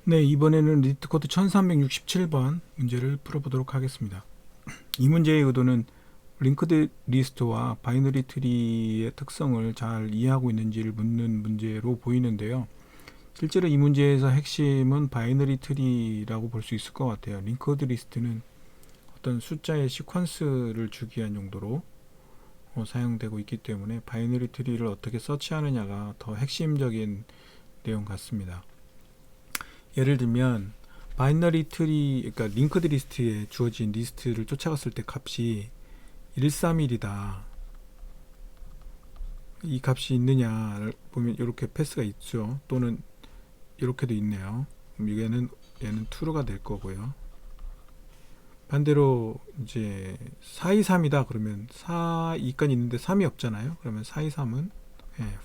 네, 이번에는 리트코드 1367번 문제를 풀어보도록 하겠습니다. 이 문제의 의도는 링크드 리스트와 바이너리 트리의 특성을 잘 이해하고 있는지를 묻는 문제로 보이는데요. 실제로 이 문제에서 핵심은 바이너리 트리라고 볼 수 있을 것 같아요. 링크드 리스트는 어떤 숫자의 시퀀스를 주기 위한 용도로 사용되고 있기 때문에 바이너리 트리를 어떻게 서치하느냐가 더 핵심적인 내용 같습니다. 예를 들면 바이너리 트리, 그러니까 링크드 리스트에 주어진 리스트를 쫓아갔을 때 값이 131이다. 이 값이 있느냐를 보면 이렇게 패스가 있죠. 또는 이렇게도 있네요. 얘는 true가 될 거고요. 반대로 이제 423이다 그러면 4, 2까지 있는데 3이 없잖아요. 그러면 423은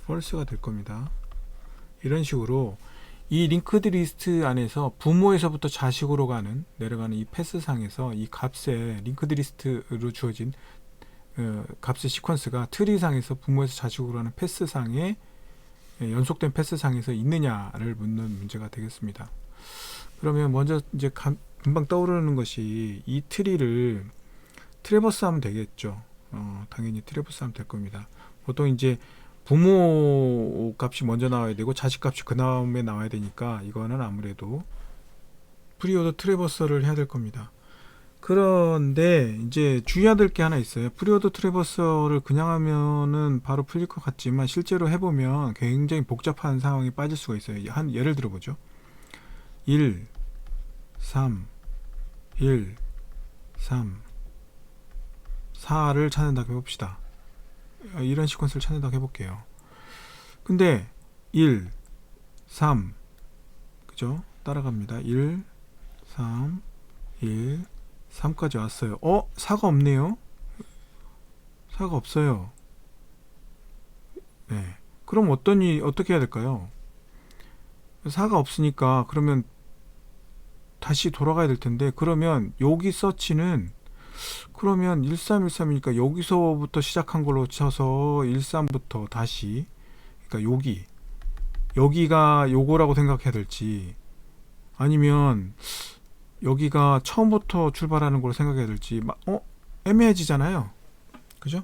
false가 될 겁니다. 이런 식으로 이 링크드 리스트 안에서 부모에서부터 자식으로 내려가는 이 패스상에서 이 값의 링크드 리스트로 주어진 값의 시퀀스가 트리상에서 부모에서 자식으로 가는 패스상에 연속된 패스상에서 있느냐를 묻는 문제가 되겠습니다. 그러면 먼저 이제 금방 떠오르는 것이 이 트리를 트래버스 하면 되겠죠. 당연히 트래버스 하면 될 겁니다. 보통 이제 부모 값이 먼저 나와야 되고 자식 값이 그 다음에 나와야 되니까 이거는 아무래도 프리오더 트래버서를 해야 될 겁니다. 그런데 이제 주의해야 될 게 하나 있어요. 프리오더 트래버서를 그냥 하면은 바로 풀릴 것 같지만 실제로 해보면 굉장히 복잡한 상황에 빠질 수가 있어요. 한 예를 들어보죠. 1, 3, 1, 3, 4를 찾는다고 해봅시다. 이런 시퀀스를 찾는다고 해볼게요. 근데 1, 3, 그죠? 따라갑니다. 1, 3, 1, 3까지 왔어요. 4가 없네요. 4가 없어요. 네. 그럼 어떻게 해야 될까요? 4가 없으니까 그러면 다시 돌아가야 될 텐데, 그러면 여기 서치는 그러면 1313이니까 여기서부터 시작한 걸로 쳐서 13부터 다시, 그러니까 여기가 요거라고 생각해야 될지, 아니면 여기가 처음부터 출발하는 걸로 생각해야 될지 애매해지잖아요. 그죠?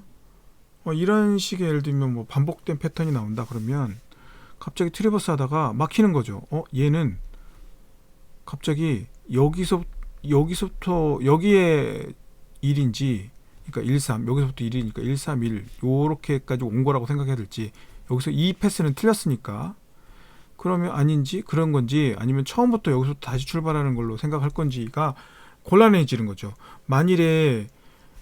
이런 식의, 예를 들면 뭐 반복된 패턴이 나온다 그러면 갑자기 트래버스 하다가 막히는 거죠. 얘는 갑자기 여기서부터 여기에 1인지, 그러니까 13, 여기서부터 1이니까 131 요렇게까지 온 거라고 생각해야 될지, 여기서 이 패스는 틀렸으니까 그러면 아닌지, 그런 건지, 아니면 처음부터 여기서부터 다시 출발하는 걸로 생각할 건지가 곤란해지는 거죠. 만일에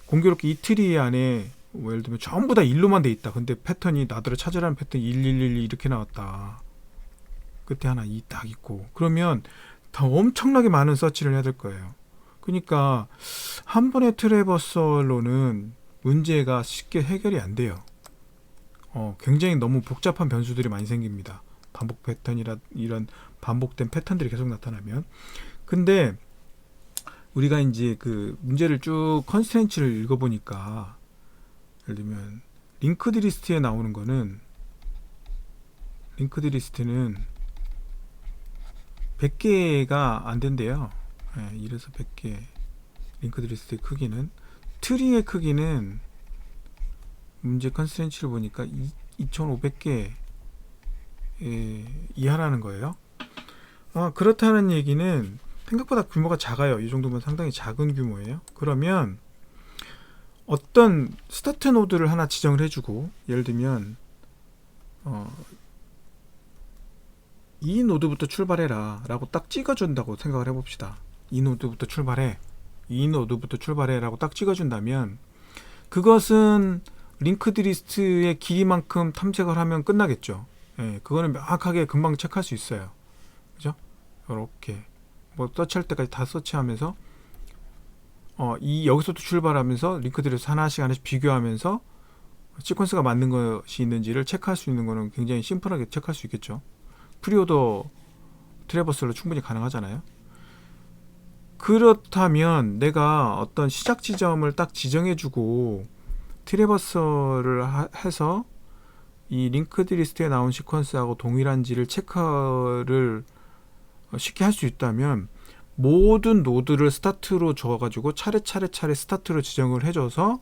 공교롭게 이 트리 안에 예를 들면 전부 다 1로만 돼 있다. 근데 패턴이 나더러 찾으라는 패턴이 111 이렇게 나왔다. 끝에 하나 2 딱 있고, 그러면 더 엄청나게 많은 서치를 해야 될 거예요. 그러니까 한 번의 트래버설로는 문제가 쉽게 해결이 안 돼요. 굉장히 너무 복잡한 변수들이 많이 생깁니다. 반복 패턴이라 이런 반복된 패턴들이 계속 나타나면. 근데 우리가 이제 그 문제를 쭉 컨스트레인츠를 읽어보니까, 예를 들면 링크드 리스트에 나오는 거는, 링크드 리스트는 100개가 안 된대요. 1에서 100개. 링크드 리스트의 크기는, 트리의 크기는 문제 컨스트레인츠를 보니까 2500개 이하라는 거예요. 그렇다는 얘기는 생각보다 규모가 작아요. 이 정도면 상당히 작은 규모예요. 그러면 어떤 스타트 노드를 하나 지정을 해주고, 예를 들면 이 노드부터 출발해라 라고 딱 찍어준다고 생각을 해봅시다. 이 노드부터 출발해, 이 노드부터 출발해 라고 딱 찍어준다면, 그것은 링크드 리스트의 길이만큼 탐색을 하면 끝나겠죠. 그거는 명확하게 금방 체크할 수 있어요. 그죠? 이렇게 뭐 서치할 때까지 다 서치하면서 여기서부터 출발하면서 링크드 리스트 하나씩 비교하면서 시퀀스가 맞는 것이 있는지를 체크할 수 있는 거는 굉장히 심플하게 체크할 수 있겠죠. 프리오더 트래버스로 충분히 가능하잖아요. 그렇다면 내가 어떤 시작 지점을 딱 지정해주고 트래버스를 해서 이 링크드 리스트에 나온 시퀀스하고 동일한지를 체크를 쉽게 할 수 있다면 모든 노드를 스타트로 줘가지고 차례 스타트로 지정을 해줘서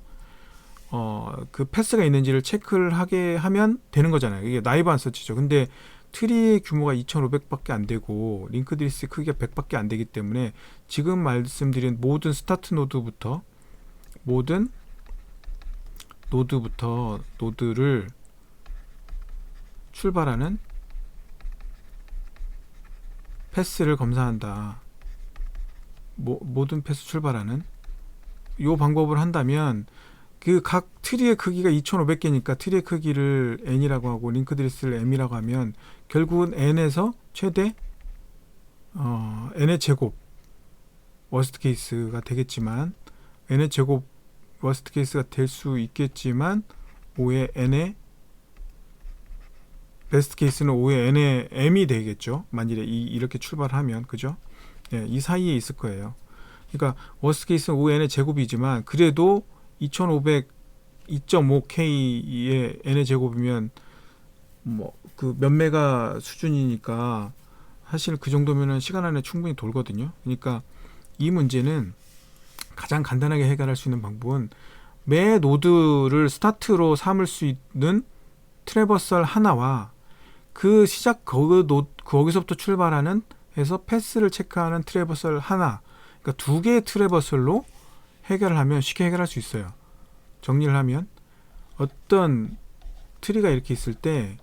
그 패스가 있는지를 체크를 하게 하면 되는 거잖아요. 이게 나이브 안서치죠. 근데 트리의 규모가 2500밖에 안 되고 링크드 리스트 크기가 100밖에 안 되기 때문에 지금 말씀드린 모든 스타트 노드부터 노드를 출발하는 패스를 검사한다. 모든 패스 출발하는 이 방법을 한다면 그 각 트리의 크기가 2500개니까 트리의 크기를 n이라고 하고 링크드 리스트를 m이라고 하면 결국은 n에서 최대 n의 제곱 워스트 케이스가 되겠지만 n의 제곱 워스트 케이스가 될 수 있겠지만 5의 n의 베스트 케이스는 5의 n의 m이 되겠죠. 만일에 이렇게 출발하면 그죠? 예, 이 사이에 있을 거예요. 그러니까 워스트 케이스는 5의 n의 제곱이지만 그래도 2500 2.5K의 n의 제곱이면 뭐 그 몇 메가 수준이니까 사실 그 정도면은 시간 안에 충분히 돌거든요. 그러니까 이 문제는 가장 간단하게 해결할 수 있는 방법은 매 노드를 스타트로 삼을 수 있는 트래버설 하나와 그 시작 거기서부터 출발하는 해서 패스를 체크하는 트래버설 하나, 그러니까 두 개의 트래버설로 해결을 하면 쉽게 해결할 수 있어요. 정리를 하면 어떤 트리가 이렇게 있을 때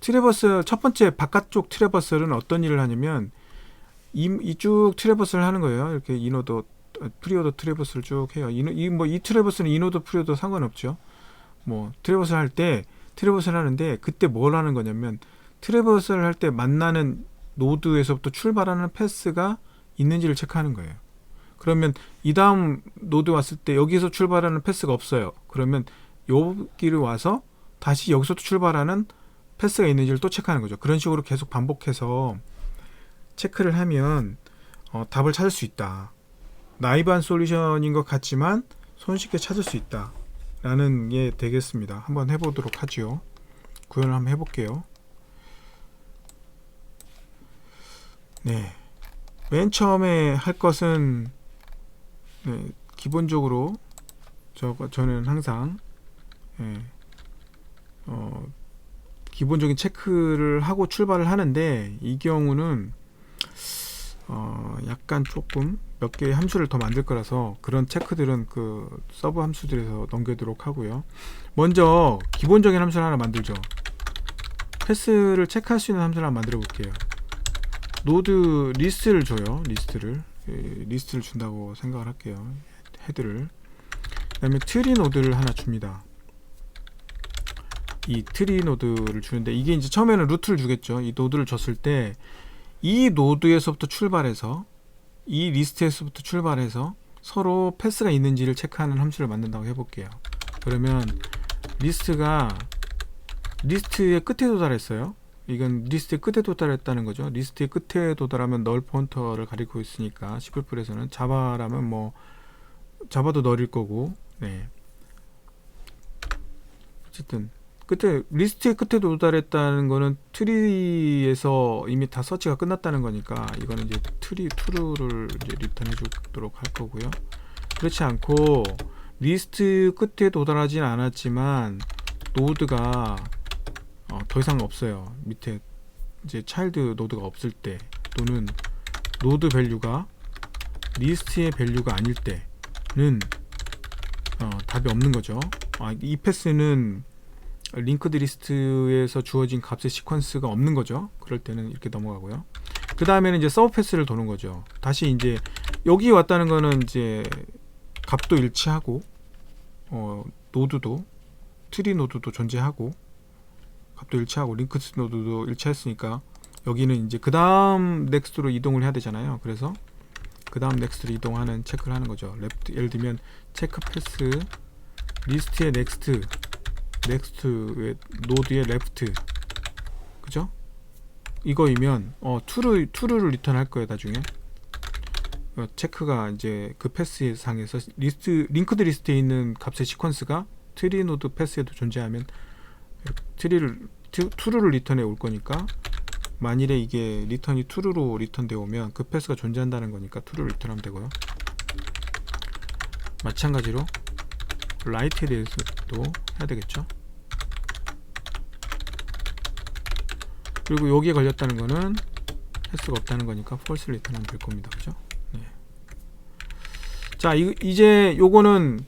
트래버설 첫 번째 바깥쪽 트래버설은 어떤 일을 하냐면 이쭉 트래버설을 하는 거예요. 이렇게 이노드 프리오더 트래버설을 쭉 해요. 이 트래버설은 이노드 프리오더 상관없죠. 뭐 트래버설 할 때 트래버설 하는데 그때 뭘 하는 거냐면 트래버설 할 때 만나는 노드에서부터 출발하는 패스가 있는지를 체크하는 거예요. 그러면 이 다음 노드 왔을 때 여기서 출발하는 패스가 없어요. 그러면 여기를 와서 다시 여기서부터 출발하는 패스가 있는지를 또 체크하는 거죠. 그런 식으로 계속 반복해서 체크를 하면 답을 찾을 수 있다. 나이브한 솔루션인 것 같지만 손쉽게 찾을 수 있다 라는 게 되겠습니다. 한번 해보도록 하죠. 구현을 한번 해볼게요. 네, 맨 처음에 할 것은 기본적으로 저는 항상 기본적인 체크를 하고 출발을 하는데 이 경우는 약간 조금 몇 개의 함수를 더 만들 거라서 그런 체크들은 그 서브 함수들에서 넘기도록 하고요. 먼저 기본적인 함수를 하나 만들죠. 패스를 체크할 수 있는 함수를 하나 만들어 볼게요. 노드 리스트를 줘요. 리스트를 준다고 생각을 할게요. 헤드를. 그 다음에 트리 노드를 하나 줍니다. 이 트리 노드를 주는데 이게 이제 처음에는 루트를 주겠죠. 이 노드를 줬을 때 이 노드에서부터 출발해서 이 리스트에서부터 출발해서 서로 패스가 있는지를 체크하는 함수를 만든다고 해볼게요. 그러면 리스트의 끝에 도달했어요. 이건 리스트의 끝에 도달했다는 거죠. 리스트의 끝에 도달하면 널 포인터를 가리고 있으니까 C++에서는 자바라면 뭐 자바도 널일 거고, 네. 어쨌든 리스트의 끝에 도달했다는 거는 트리에서 이미 다 서치가 끝났다는 거니까 이거는 이제 true를 이제 리턴해 주도록 할 거고요. 그렇지 않고 리스트 끝에 도달하진 않았지만 노드가 더 이상 없어요. 밑에 이제 차일드 노드가 없을 때 또는 노드 밸류가 리스트의 밸류가 아닐 때는 답이 없는 거죠. 이 패스는 링크드 리스트에서 주어진 값의 시퀀스가 없는 거죠. 그럴 때는 이렇게 넘어가고요. 그 다음에는 이제 서브 패스를 도는 거죠. 다시 이제 여기 왔다는 거는 이제 값도 일치하고 노드도 트리 노드도 존재하고 값도 일치하고 링크드 노드도 일치했으니까 여기는 이제 그 다음 넥스트로 이동을 해야 되잖아요. 그래서 그 다음 넥스트로 이동하는 체크를 하는 거죠. 예를 들면 체크 패스 리스트의 넥스트의 노드의 레프트, 그죠? 이거이면 true를 리턴할 거예요. 나중에 체크가 이제 그 패스 상에서 링크드 리스트에 있는 값의 시퀀스가 트리 노드 패스에도 존재하면 true를 리턴해 올 거니까 만일에 이게 리턴이 true로 리턴되어 오면 그 패스가 존재한다는 거니까 true를 리턴하면 되고요. 마찬가지로 right에 대해서도 해야 되겠죠. 그리고 여기에 걸렸다는 거는 패스가 없다는 거니까 false를 리턴하면 될 겁니다. 그죠? 네. 자, 이제 요거는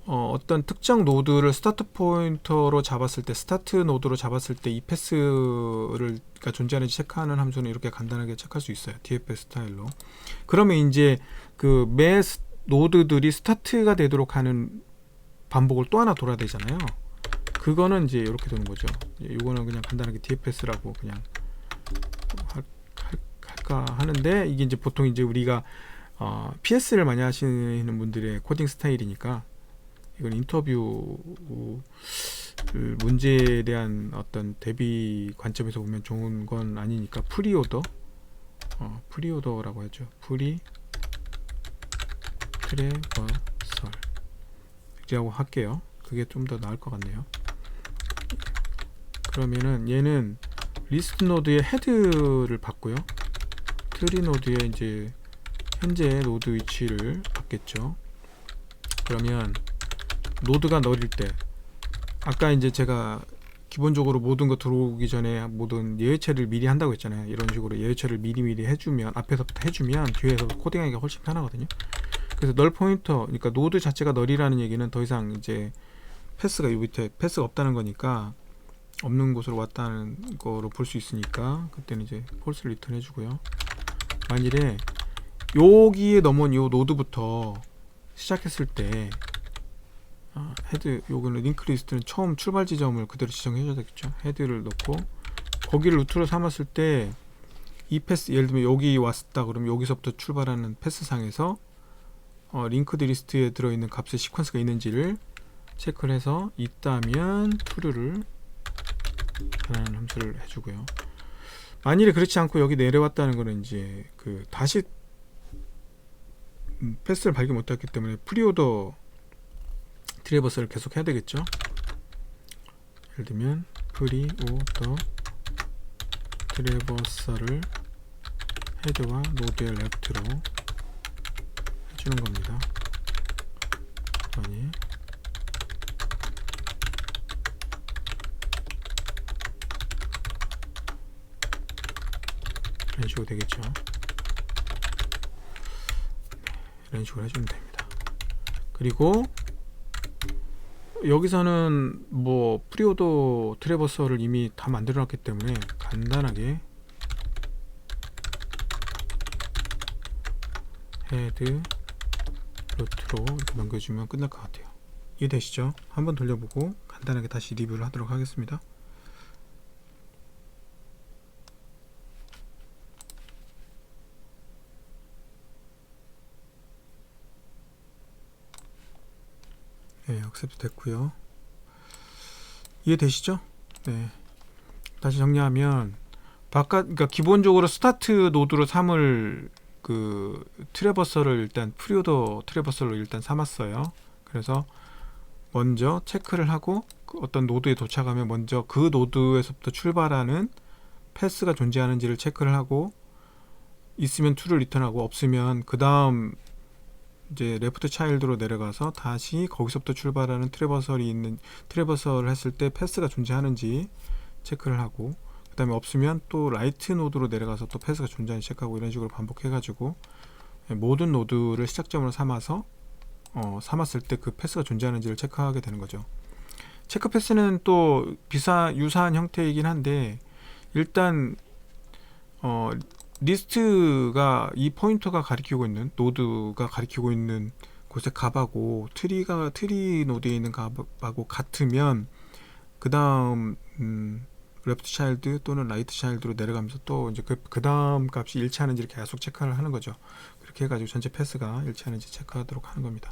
어떤 특정 노드를 스타트 포인터로 잡았을 때, 스타트 노드로 잡았을 때 이 패스가 존재하는지 체크하는 함수는 이렇게 간단하게 체크할 수 있어요. dfs 스타일로. 그러면 이제 그 매 노드들이 스타트가 되도록 하는 반복을 또 하나 돌아야 되잖아요. 그거는 이제 이렇게 되는 거죠. 이거는 그냥 간단하게 dfs라고 그냥 할까 하는데, 이게 이제 보통 이제 우리가 PS를 많이 하시는 분들의 코딩 스타일이니까 이건 인터뷰 문제에 대한 어떤 대비 관점에서 보면 좋은 건 아니니까 프리오더라고 하죠. 트레버설 이라고 할게요. 그게 좀 더 나을 것 같네요. 그러면은 얘는 리스트 노드의 헤드를 받고요. 트리 노드의 이제 현재 노드 위치를 받겠죠. 그러면 노드가 널일 때, 아까 이제 제가 기본적으로 모든 거 들어오기 전에 모든 예외처리를 미리 한다고 했잖아요. 이런 식으로 예외처리를 미리 해주면, 앞에서부터 해주면 뒤에서 코딩하기가 훨씬 편하거든요. 그래서 널 포인터, 그러니까 노드 자체가 널이라는 얘기는 더 이상 이제 패스가 이 밑에 패스가 없다는 거니까, 없는 곳으로 왔다는 거로 볼 수 있으니까 그때는 이제 폴스를 리턴 해주고요. 만일에 여기에 넘어온 이 노드부터 시작했을 때 헤드, 요거는 링크 리스트는 처음 출발 지점을 그대로 지정해 줘야 되겠죠. 헤드를 넣고 거기를 루트로 삼았을 때 이 패스, 예를 들면 여기 왔다 그러면 여기서부터 출발하는 패스상에서 링크드 리스트에 들어있는 값의 시퀀스가 있는지를 체크를 해서 있다면 true를 하는 함수를 해주고요. 만일에 그렇지 않고 여기 내려왔다는 거는 이제 그 다시 패스를 발견 못했기 때문에 프리오더 트래버스를 계속 해야 되겠죠. 예를 들면 프리오더 트래버스를 헤드와 노드의 레프트로 해주는 겁니다. 그러니 이런 식으로 되겠죠. 이런 식으로 해주면 됩니다. 그리고 여기서는 뭐 프리오더 트래버서를 이미 다 만들어 놨기 때문에 간단하게 헤드 루트로 이렇게 넘겨주면 끝날 것 같아요. 이해되시죠? 한번 돌려보고 간단하게 다시 리뷰를 하도록 하겠습니다. 네, 억셉트 됐고요. 이해되시죠? 네. 다시 정리하면 그러니까 기본적으로 스타트 노드로 삼을 그 트래버서를 일단 프리오더 트래버서로 일단 삼았어요. 그래서 먼저 체크를 하고 어떤 노드에 도착하면 먼저 그 노드에서부터 출발하는 패스가 존재하는지를 체크를 하고 있으면 true를 리턴하고 없으면 그 다음 이제 레프트 차일드로 내려가서 다시 거기서부터 출발하는 트래버설을 했을 때 패스가 존재하는지 체크를 하고, 그 다음에 없으면 또 라이트 노드로 내려가서 또 패스가 존재하는지 체크하고, 이런 식으로 반복해 가지고 모든 노드를 시작점으로 삼았을 때 그 패스가 존재하는지를 체크하게 되는 거죠. 체크 패스는 또 유사한 형태이긴 한데, 일단 리스트가 이 포인터가 가리키고 있는 노드가 가리키고 있는 곳의 값하고 트리 노드에 있는 값하고 같으면 그 다음 레프트 차일드 또는 라이트 차일드로 내려가면서 또 이제 그 다음 값이 일치하는지 이렇게 계속 체크를 하는 거죠. 그렇게 해가지고 전체 패스가 일치하는지 체크하도록 하는 겁니다.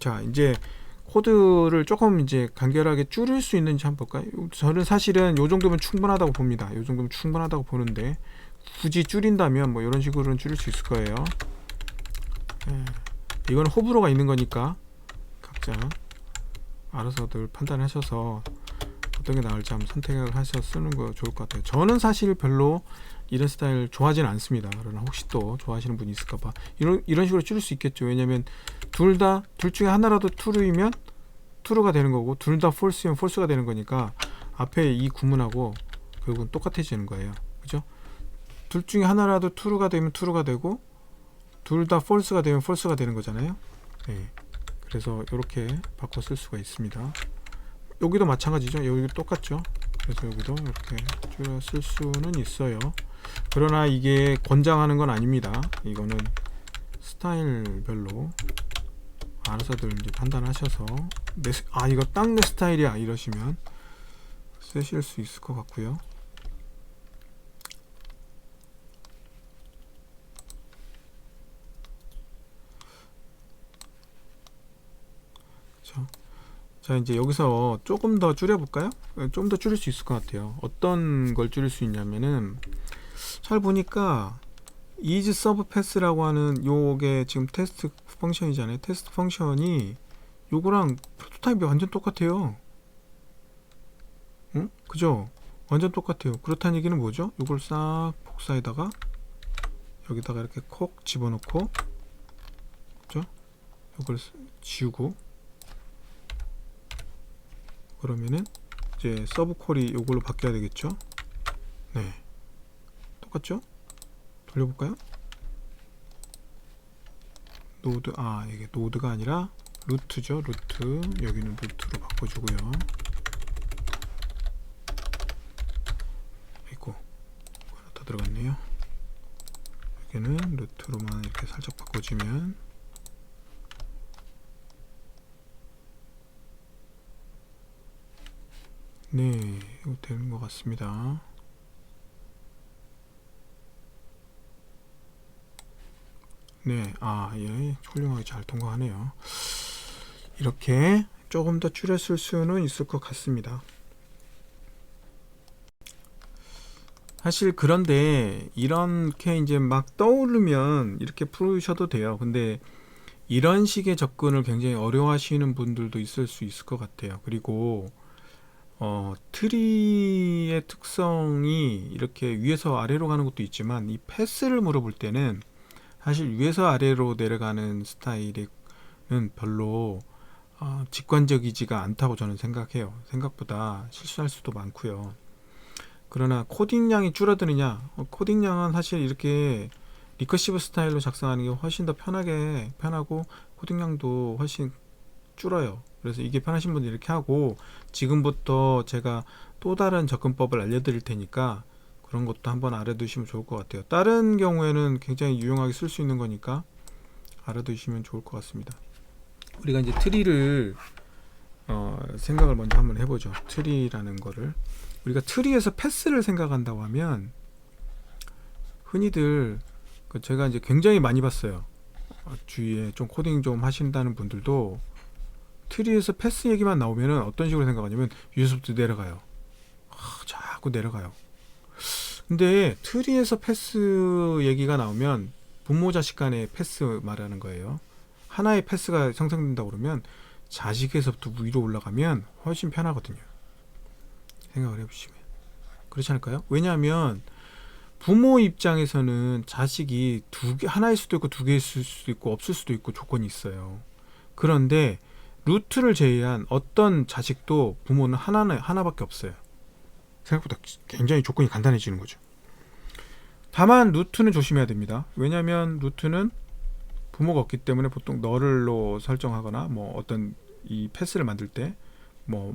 자, 이제 코드를 조금 이제 간결하게 줄일 수 있는지 한번 볼까요? 저는 사실은 요 정도면 충분하다고 봅니다. 요 정도면 충분하다고 보는데, 굳이 줄인다면 뭐 이런 식으로는 줄일 수 있을 거예요. 이건 호불호가 있는 거니까 각자 알아서들 판단하셔서 어떤 게 나을지 한번 선택을 하셔서 쓰는 거 좋을 것 같아요. 저는 사실 별로 이런 스타일 좋아하지는 않습니다. 그러나 혹시 또 좋아하시는 분이 있을까봐 이런 식으로 줄일 수 있겠죠. 왜냐면 둘 중에 하나라도 true이면 true가 되는 거고, 둘 다 false이면 false가 되는 거니까 앞에 이 구문하고 결국은 똑같아지는 거예요. 그죠? 둘 중에 하나라도 true가 되면 true가 되고, 둘 다 false가 되면 false가 되는 거잖아요. 네. 그래서 이렇게 바꿔 쓸 수가 있습니다. 여기도 마찬가지죠. 여기도 똑같죠. 그래서 여기도 이렇게 줄여 쓸 수는 있어요. 그러나 이게 권장하는 건 아닙니다. 이거는 스타일별로 알아서들 이제 판단하셔서 이거 딱 내 스타일이야 이러시면 쓰실 수 있을 것 같고요. 그렇죠? 자, 이제 여기서 조금 더 줄여볼까요? 좀 더 줄일 수 있을 것 같아요. 어떤 걸 줄일 수 있냐면은, 잘 보니까 is sub pass라고 하는 요게 지금 테스트 펑션이잖아요. 테스트 펑션이 요거랑 프로토타입이 완전 똑같아요. 응? 그죠? 완전 똑같아요. 그렇다는 얘기는 뭐죠? 요걸 싹 복사에다가 여기다가 이렇게 콕 집어넣고, 그죠? 요걸 지우고, 그러면은 이제 서브 콜이 요걸로 바뀌어야 되겠죠? 네, 똑같죠? 돌려볼까요? 노드, 이게 노드가 아니라 루트죠. 루트, 여기는 루트로 바꿔주고요. 있고 하나 더 들어갔네요. 여기는 루트로만 이렇게 살짝 바꿔주면, 네, 이거 되는 것 같습니다. 네, 예, 훌륭하게 잘 통과하네요. 이렇게 조금 더 줄였을 수는 있을 것 같습니다. 사실 그런데 이렇게 이제 막 떠오르면 이렇게 풀으셔도 돼요. 근데 이런 식의 접근을 굉장히 어려워하시는 분들도 있을 수 있을 것 같아요. 그리고 트리의 특성이 이렇게 위에서 아래로 가는 것도 있지만, 이 패스를 물어볼 때는 사실 위에서 아래로 내려가는 스타일은 별로 직관적이지가 않다고 저는 생각해요. 생각보다 실수할 수도 많고요. 그러나 코딩량이 줄어드느냐? 코딩량은 사실 이렇게 리커시브 스타일로 작성하는 게 훨씬 더 편하고 코딩량도 훨씬 줄어요. 그래서 이게 편하신 분들 이렇게 하고, 지금부터 제가 또 다른 접근법을 알려드릴 테니까 그런 것도 한번 알아두시면 좋을 것 같아요. 다른 경우에는 굉장히 유용하게 쓸 수 있는 거니까 알아두시면 좋을 것 같습니다. 우리가 이제 트리를 생각을 먼저 한번 해보죠. 트리라는 거를 우리가 트리에서 패스를 생각한다고 하면, 흔히들 제가 이제 굉장히 많이 봤어요. 주위에 좀 코딩 좀 하신다는 분들도 트리에서 패스 얘기만 나오면은 어떤 식으로 생각하냐면 위에서부터 내려가요. 자꾸 내려가요. 근데 트리에서 패스 얘기가 나오면 부모 자식 간의 패스 말하는 거예요. 하나의 패스가 생성된다 그러면 자식에서부터 위로 올라가면 훨씬 편하거든요. 생각을 해보시면 그렇지 않을까요? 왜냐하면 부모 입장에서는 자식이 하나일 수도 있고 두 개일 수도 있고 없을 수도 있고 조건이 있어요. 그런데 루트를 제외한 어떤 자식도 부모는 하나밖에 없어요. 생각보다 굉장히 조건이 간단해지는 거죠. 다만 루트는 조심해야 됩니다. 왜냐하면 루트는 부모가 없기 때문에 보통 널로 설정하거나 뭐 어떤 이 패스를 만들 때 뭐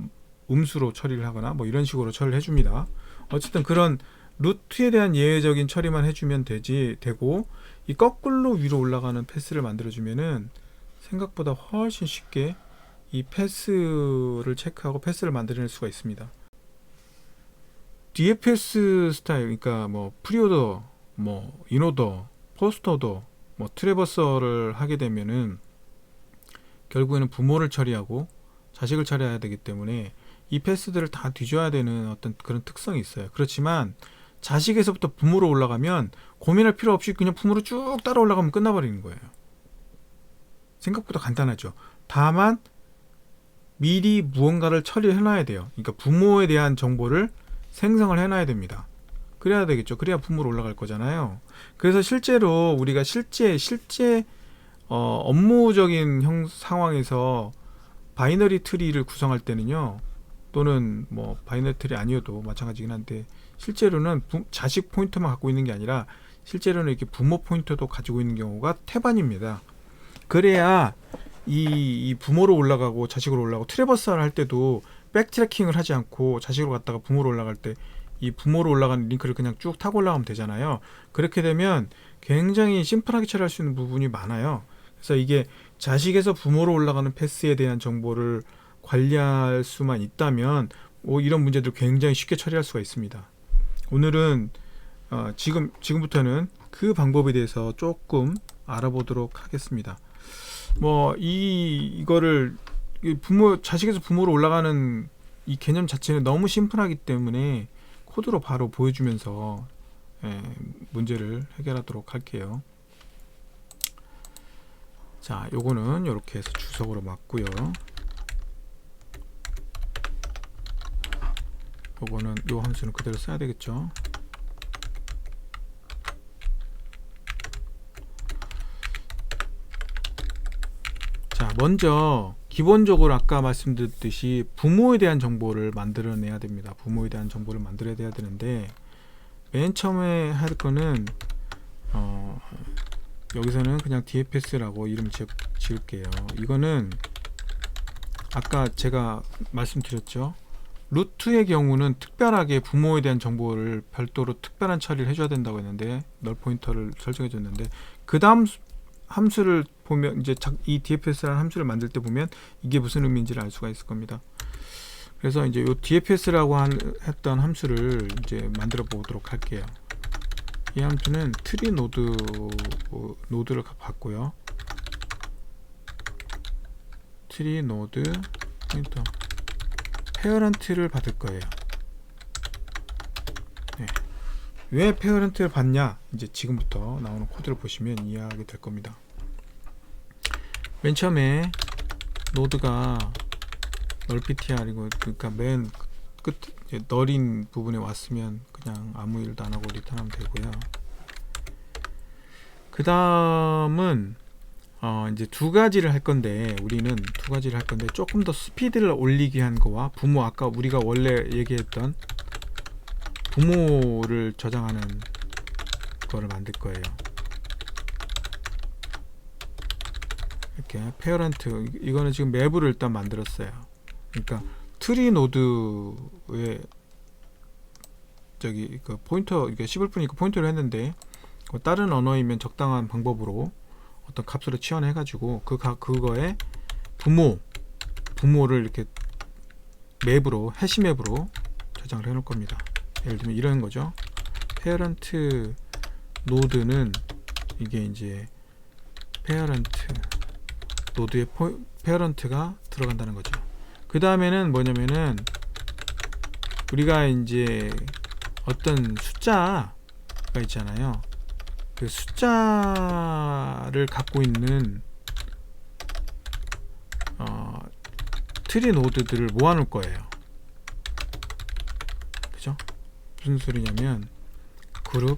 음수로 처리를 하거나 뭐 이런 식으로 처리를 해줍니다. 어쨌든 그런 루트에 대한 예외적인 처리만 해주면 되고, 이 거꾸로 위로 올라가는 패스를 만들어주면은 생각보다 훨씬 쉽게 이 패스를 체크하고 패스를 만들어낼 수가 있습니다. DFS 스타일, 그러니까 뭐 프리오더, 뭐 인오더, 포스트오더, 뭐 트래버서를 하게 되면은 결국에는 부모를 처리하고 자식을 처리해야 되기 때문에 이 패스들을 다 뒤져야 되는 어떤 그런 특성이 있어요. 그렇지만 자식에서부터 부모로 올라가면 고민할 필요 없이 그냥 부모로 쭉 따라 올라가면 끝나버리는 거예요. 생각보다 간단하죠. 다만 미리 무언가를 처리를 해놔야 돼요. 그러니까 부모에 대한 정보를 생성을 해놔야 됩니다. 그래야 되겠죠. 그래야 부모로 올라갈 거잖아요. 그래서 실제로 우리가 실제 업무적인 상황에서 바이너리 트리를 구성할 때는요, 또는 뭐 바이너리 트리 아니어도 마찬가지긴 한데, 실제로는 자식 포인터만 갖고 있는 게 아니라 실제로는 이렇게 부모 포인터도 가지고 있는 경우가 태반입니다. 그래야 이 부모로 올라가고 자식으로 올라가고 트래버스를 할 때도 백트래킹을 하지 않고 자식으로 갔다가 부모로 올라갈 때 이 부모로 올라가는 링크를 그냥 쭉 타고 올라가면 되잖아요. 그렇게 되면 굉장히 심플하게 처리할 수 있는 부분이 많아요. 그래서 이게 자식에서 부모로 올라가는 패스에 대한 정보를 관리할 수만 있다면 이런 문제들 굉장히 쉽게 처리할 수가 있습니다. 오늘은 지금부터는 그 방법에 대해서 조금 알아보도록 하겠습니다. 이거를 자식에서 부모로 올라가는 이 개념 자체는 너무 심플하기 때문에 코드로 바로 보여주면서 문제를 해결하도록 할게요. 자, 요거는 이렇게 해서 주석으로 맞고요. 요거는 요 함수는 그대로 써야 되겠죠. 자, 먼저 기본적으로 아까 말씀드렸듯이 부모에 대한 정보를 만들어내야 됩니다. 부모에 대한 정보를 만들어야 되는데, 맨 처음에 할 거는 여기서는 그냥 DFS라고 이름을 지을게요. 이거는 아까 제가 말씀드렸죠. 루트의 경우는 특별하게 부모에 대한 정보를 별도로 특별한 처리를 해줘야 된다고 했는데, 널 포인터를 설정해 줬는데, 그 다음 함수를 보면 이제 이 DFS라는 함수를 만들 때 보면 이게 무슨 의미인지를 알 수가 있을 겁니다. 그래서 이제 이 DFS라고 했던 함수를 이제 만들어 보도록 할게요. 이 함수는 트리 노드를 받고요. 트리 노드 포인터 페어런트를 받을 거예요. 네. 왜 페어런트를 받냐? 이제 지금부터 나오는 코드를 보시면 이해하게 될 겁니다. 맨 처음에 노드가 널 ptr이고, 그러니까 맨 끝 널인 부분에 왔으면 그냥 아무 일도 안 하고 리턴하면 되고요. 그 다음은 이제 두 가지를 할 건데, 우리는 두 가지를 할 건데 조금 더 스피드를 올리기 위한 거와 부모, 아까 우리가 원래 얘기했던 부모를 저장하는 거를 만들 거예요. 이렇게 페어런트, 이거는 지금 맵을 일단 만들었어요. 그러니까 트리 노드에 그 포인터, 이게 씹을 뿐이니까 포인터를 했는데, 다른 언어이면 적당한 방법으로 어떤 값으로 치환해 가지고 그거에 부모를 이렇게 맵으로, 해시맵으로 저장을 해 놓을 겁니다. 예를 들면 이런 거죠. 페어런트 노드는 이게 이제 페어런트 노드에 페어런트가 들어간다는 거죠. 그 다음에는 뭐냐면은 우리가 이제 어떤 숫자가 있잖아요. 그 숫자를 갖고 있는 트리 노드들을 모아놓을 거예요. 그죠? 무슨 소리냐면 그룹,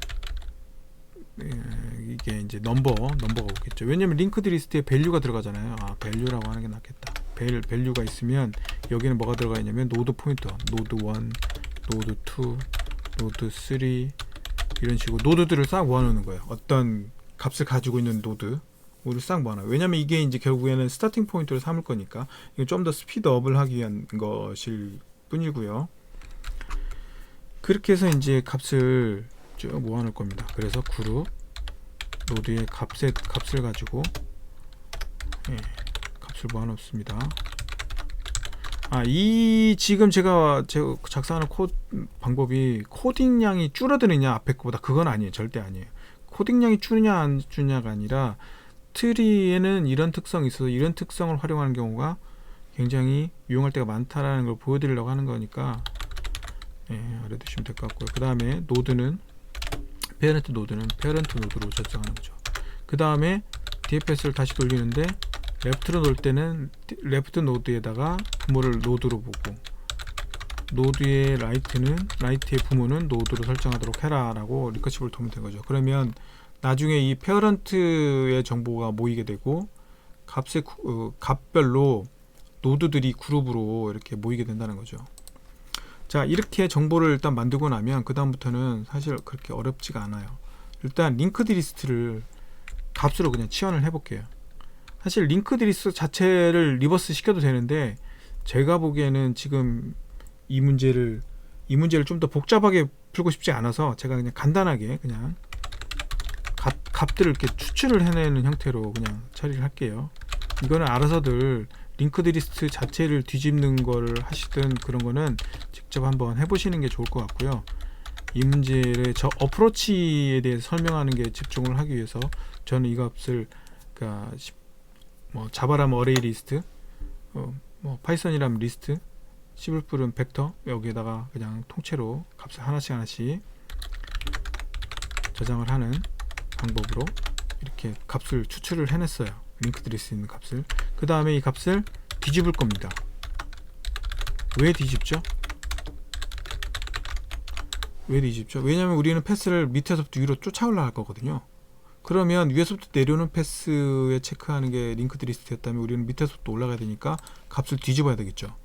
이게 이제 넘버가 오겠죠. 왜냐면 링크드 리스트에 밸류가 들어가잖아요. 밸류라고 하는 게 낫겠다. 밸류가 있으면 여기는 뭐가 들어가 있냐면 노드 포인터, 노드 1, 노드 2, 노드 3 이런 식으로 노드들을 싹 모아놓는 거예요. 어떤 값을 가지고 있는 노드를 싹 모아놔요. 왜냐면 이게 이제 결국에는 스타팅 포인트를 삼을 거니까 이거 좀 더 스피드업을 하기 위한 것일 뿐이고요. 그렇게 해서 이제 값을 쭉 모아놓을 겁니다. 그래서 그룹 노드의 값을 가지고 값을 모아놓습니다. 지금 제가 작성하는 방법이 코딩량이 줄어드느냐 앞에 거보다, 그건 아니에요. 절대 아니에요. 코딩량이 줄느냐 안 줄냐가 아니라 트리에는 이런 특성이 있어서 이런 특성을 활용하는 경우가 굉장히 유용할 때가 많다라는 걸 보여드리려고 하는 거니까 알아두시면 될 것 같고요. 그 다음에 노드는 페어런트 노드로 설정하는 거죠. 그 다음에 DFS를 다시 돌리는데 레프트로 놓을 때는 레프트 노드에다가 부모를 노드로 보고, 노드의 라이트의 부모는 노드로 설정하도록 해라 라고 리커시브를 도면 된 거죠. 그러면 나중에 이 페어런트의 정보가 모이게 되고 값별로 노드들이 그룹으로 이렇게 모이게 된다는 거죠. 자, 이렇게 정보를 일단 만들고 나면 그 다음부터는 사실 그렇게 어렵지가 않아요. 일단 링크드 리스트를 값으로 그냥 치환을 해 볼게요. 사실 링크드 리스트 자체를 리버스 시켜도 되는데 제가 보기에는 지금 이 문제를 좀 더 복잡하게 풀고 싶지 않아서 제가 그냥 간단하게 그냥 값들을 이렇게 추출을 해내는 형태로 그냥 처리를 할게요. 이거는 알아서들 링크드 리스트 자체를 뒤집는 거를 하시든 그런 거는 직접 한번 해보시는 게 좋을 것 같고요. 이 문제를 저 어프로치에 대해서 설명하는 게 집중을 하기 위해서 저는 이 값을 그러니까 뭐 자바라면 어레이 리스트, 뭐 파이썬이라면 리스트, C++은 벡터, 여기에다가 그냥 통째로 값을 하나씩 저장을 하는 방법으로 이렇게 값을 추출을 해냈어요. 링크드 리스트에 있는 값을. 그 다음에 이 값을 뒤집을 겁니다. 왜 뒤집죠? 왜냐면 우리는 패스를 밑에서부터 위로 쫓아 올라갈 거거든요. 그러면 위에서부터 내려오는 패스에 체크하는 게 링크드 리스트였다면 우리는 밑에서부터 올라가야 되니까 값을 뒤집어야 되겠죠.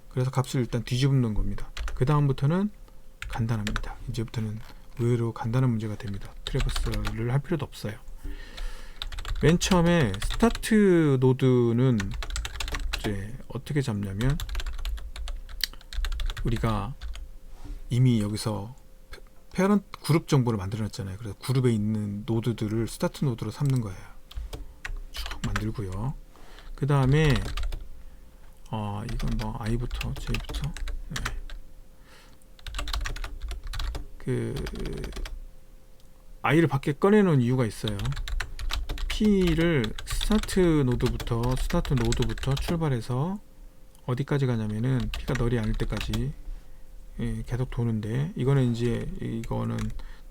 그래서 값을 일단 뒤집는 겁니다. 그 다음부터는 간단합니다. 이제부터는 의외로 간단한 문제가 됩니다. 트래버스를 할 필요도 없어요. 맨 처음에 스타트 노드는 이제 어떻게 잡냐면 우리가 이미 여기서 페어런트 그룹 정보를 만들어 놨잖아요. 그래서 그룹에 있는 노드들을 스타트 노드로 삼는 거예요. 쭉 만들고요. 그 다음에 이건 뭐 i부터 j부터 i를 밖에 꺼내 놓은 이유가 있어요. p를 스타트 노드부터 출발해서 어디까지 가냐면은 p가 널이 아닐 때까지 계속 도는데, 이거는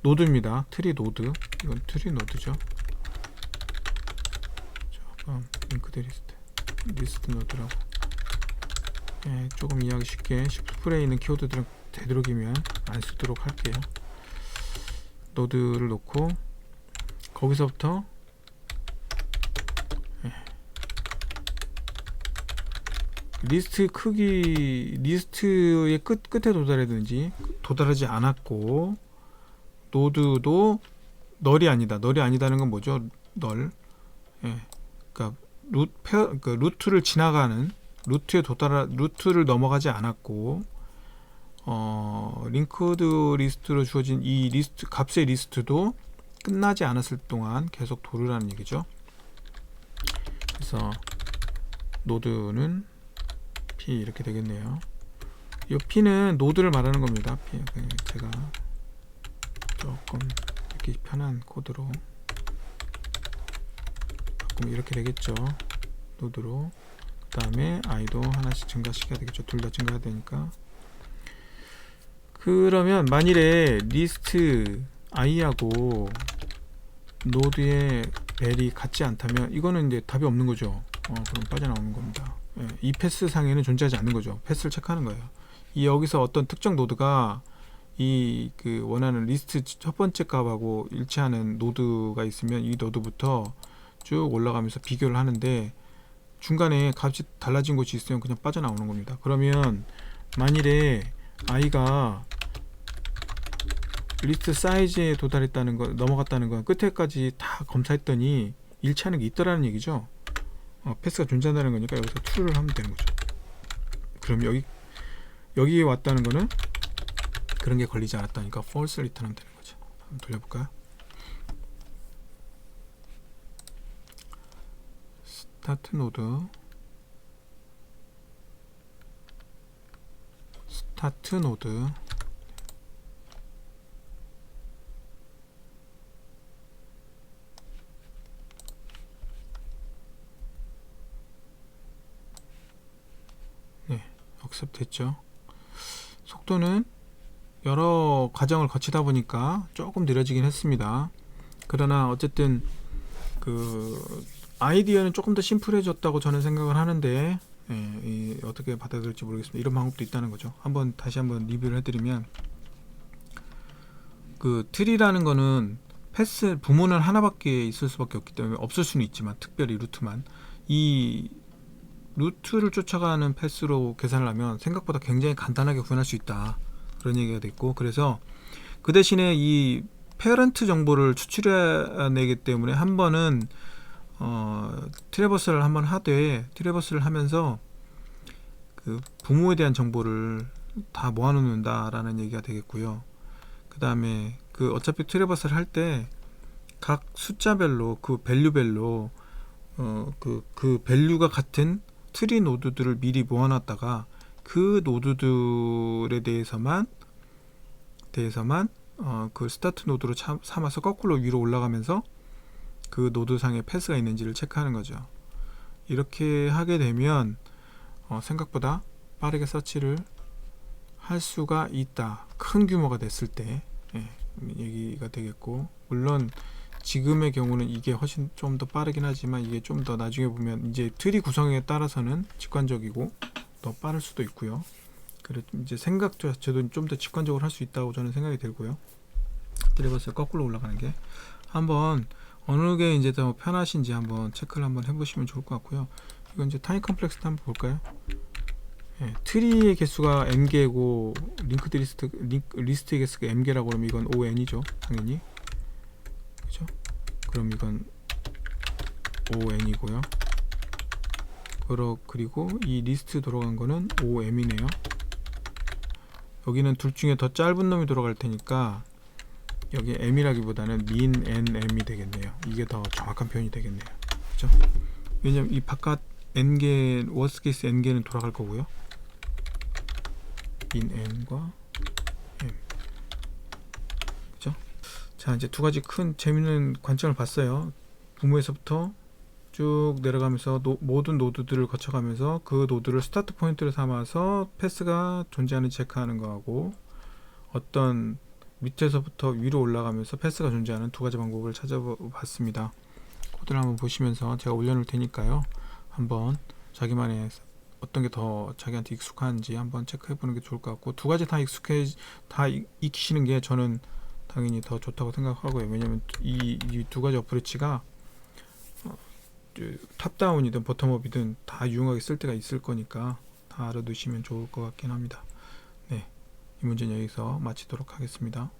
노드입니다. 트리 노드. 이건 트리 노드죠. 조금 링크드 리스트 노드라고. 조금 이해하기 쉽게 C++에 있는 키워드들은 되도록이면 안 쓰도록 할게요. 노드를 놓고 거기서부터 리스트 크기, 리스트의 끝에 도달하지 않았고, 노드도 널이 아니다는 건 뭐죠? 널. 그러니까 루트를 지나가는, 루트를 넘어가지 않았고, 링크드 리스트로 주어진 이 리스트 값의 리스트도 끝나지 않았을 동안 계속 도르라는 얘기죠. 그래서 노드는 P 이렇게 되겠네요. 이 P는 노드를 말하는 겁니다. P. 제가 조금 읽기 편한 코드로 바꾸면 이렇게 되겠죠. 노드로. 그 다음에 i도 하나씩 증가시켜야 되겠죠. 둘 다 증가해야 되니까. 그러면 만일에 리스트 i하고 노드의 벨이 같지 않다면 이거는 이제 답이 없는 거죠. 그럼 빠져나오는 겁니다. 이 패스 상에는 존재하지 않는 거죠. 패스를 체크하는 거예요. 여기서 어떤 특정 노드가 원하는 리스트 첫 번째 값하고 일치하는 노드가 있으면 이 노드부터 쭉 올라가면서 비교를 하는데, 중간에 값이 달라진 곳이 있으면 그냥 빠져나오는 겁니다. 그러면 만일에 i가 리스트 사이즈에 도달했다는 거, 넘어갔다는 건 끝에까지 다 검사했더니 일치하는 게 있더라는 얘기죠. 패스가 존재한다는 거니까 여기서 true를 하면 되는 거죠. 그럼 여기에 왔다는 거는 그런 게 걸리지 않았다니까 false return 하면 되는 거죠. 한번 돌려볼까요? 스타트 노드 accept 됐죠. 속도는 여러 과정을 거치다 보니까 조금 느려지긴 했습니다. 그러나 어쨌든 아이디어는 조금 더 심플해졌다고 저는 생각을 하는데 어떻게 받아들일지 모르겠습니다. 이런 방법도 있다는 거죠. 다시 한번 리뷰를 해드리면 그 트리라는 거는 패스 부문은 하나밖에 있을 수밖에 없기 때문에 없을 수는 있지만 특별히 루트만 이 루트를 쫓아가는 패스로 계산을 하면 생각보다 굉장히 간단하게 구현할 수 있다 그런 얘기가 됐고 그래서 그 대신에 이 페어런트 정보를 추출해내기 때문에 한 번은 트래버스를 한번 하되 트래버스를 하면서 그 부모에 대한 정보를 다 모아놓는다라는 얘기가 되겠고요. 그 다음에 그 어차피 트래버스를 할 때 각 숫자별로 그 밸류별로 그 밸류가 같은 트리 노드들을 미리 모아놨다가 그 노드들에 대해서만 그 스타트 노드로 삼아서 거꾸로 위로 올라가면서 그 노드상에 패스가 있는지를 체크하는 거죠. 이렇게 하게 되면 생각보다 빠르게 서치를 할 수가 있다. 큰 규모가 됐을 때 얘기가 되겠고 물론 지금의 경우는 이게 훨씬 좀 더 빠르긴 하지만 이게 좀 더 나중에 보면 이제 트리 구성에 따라서는 직관적이고 더 빠를 수도 있고요. 그래 이제 생각 자체도 좀 더 직관적으로 할 수 있다고 저는 생각이 들고요. 트래버스 거꾸로 올라가는 게 한번 어느 게 이제 더 편하신지 한번 체크를 한번 해보시면 좋을 것 같고요. 이건 이제 타임 컴플렉스도 한번 볼까요? 트리의 개수가 n개고 리스트의 개수가 m개라고 그러면 이건 on이죠 당연히. 그죠? 그럼 이건 on이고요. 그리고 이 리스트 돌아간 거는 om이네요. 여기는 둘 중에 더 짧은 놈이 돌아갈 테니까 여기 m이라기보다는 min nm이 되겠네요. 이게 더 정확한 표현이 되겠네요. 그죠? 왜냐면 이 바깥 n개 워스트 케이스 n개는 돌아갈 거고요. min n과 m. 그죠? 자, 이제 두 가지 큰 재밌는 관점을 봤어요. 부모에서부터 쭉 내려가면서 모든 노드들을 거쳐가면서 그 노드를 스타트 포인트를 삼아서 패스가 존재하는지 체크하는 거하고 어떤 밑에서부터 위로 올라가면서 패스가 존재하는 두 가지 방법을 찾아봤습니다. 코드를 한번 보시면서 제가 올려놓을 테니까요. 한번 자기만의 어떤 게 더 자기한테 익숙한지 한번 체크해 보는 게 좋을 것 같고 두 가지 다 익히시는 게 저는 당연히 더 좋다고 생각하고요. 왜냐면 이 두 가지 어프로치가 탑다운이든 버텀업이든 다 유용하게 쓸 때가 있을 거니까 다 알아두시면 좋을 것 같긴 합니다. 네, 이 문제는 여기서 마치도록 하겠습니다.